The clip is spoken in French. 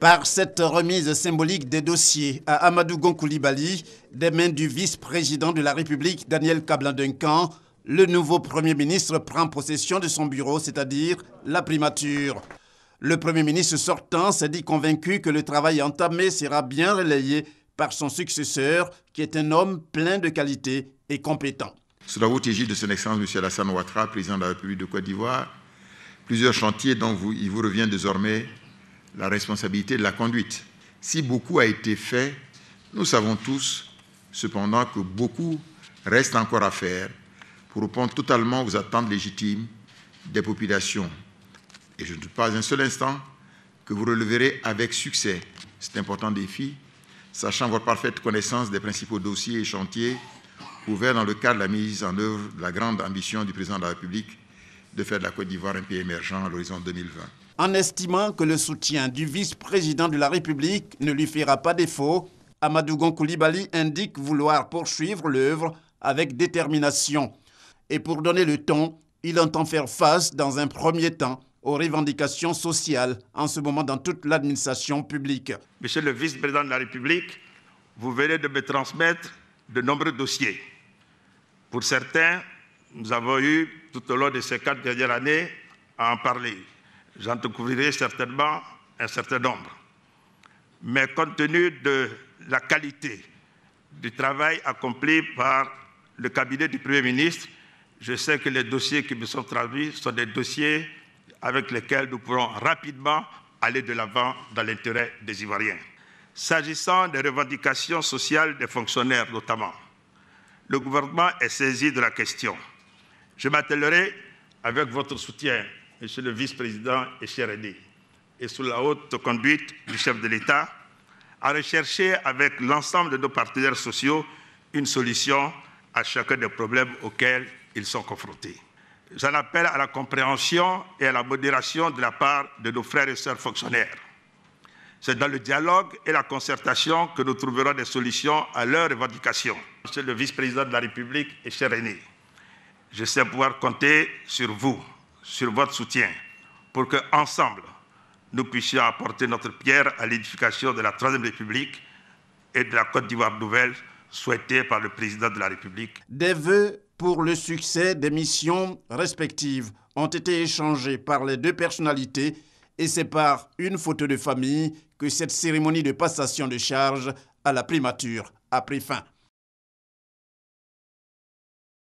Par cette remise symbolique des dossiers à Amadou Gon Coulibaly, des mains du vice-président de la République, Daniel Kablan-Duncan, le nouveau Premier ministre prend possession de son bureau, c'est-à-dire la primature. Le Premier ministre sortant s'est dit convaincu que le travail entamé sera bien relayé par son successeur, qui est un homme plein de qualités et compétent. Sous la haute égide de son Excellence M. Alassane Ouattara, président de la République de Côte d'Ivoire, plusieurs chantiers dont il vous revient désormais la responsabilité de la conduite. Si beaucoup a été fait, nous savons tous cependant que beaucoup reste encore à faire pour répondre totalement aux attentes légitimes des populations. Et je ne doute pas un seul instant que vous releverez avec succès cet important défi, sachant votre parfaite connaissance des principaux dossiers et chantiers ouverts dans le cadre de la mise en œuvre de la grande ambition du président de la République de faire de la Côte d'Ivoire un pays émergent à l'horizon 2020. En estimant que le soutien du vice-président de la République ne lui fera pas défaut, Amadou Gon Coulibaly indique vouloir poursuivre l'œuvre avec détermination. Et pour donner le ton, il entend faire face dans un premier temps aux revendications sociales en ce moment dans toute l'administration publique. Monsieur le vice-président de la République, vous venez de me transmettre de nombreux dossiers. Pour certains, nous avons eu tout au long de ces 4 dernières années à en parler. J'en découvrirai certainement un certain nombre. Mais compte tenu de la qualité du travail accompli par le cabinet du Premier ministre, je sais que les dossiers qui me sont transmis sont des dossiers avec lesquels nous pourrons rapidement aller de l'avant dans l'intérêt des Ivoiriens. S'agissant des revendications sociales des fonctionnaires notamment, le gouvernement est saisi de la question. Je m'attellerai avec votre soutien, Monsieur le vice-président et cher aîné, et sous la haute conduite du chef de l'État, à rechercher avec l'ensemble de nos partenaires sociaux une solution à chacun des problèmes auxquels ils sont confrontés. J'en appelle à la compréhension et à la modération de la part de nos frères et sœurs fonctionnaires. C'est dans le dialogue et la concertation que nous trouverons des solutions à leurs revendications. Monsieur le vice-président de la République et cher aîné, je sais pouvoir compter sur vous, sur votre soutien, pour qu'ensemble, nous puissions apporter notre pierre à l'édification de la Troisième République et de la Côte d'Ivoire nouvelle souhaitée par le président de la République. Des vœux pour le succès des missions respectives ont été échangés par les deux personnalités et c'est par une photo de famille que cette cérémonie de passation de charge à la primature a pris fin.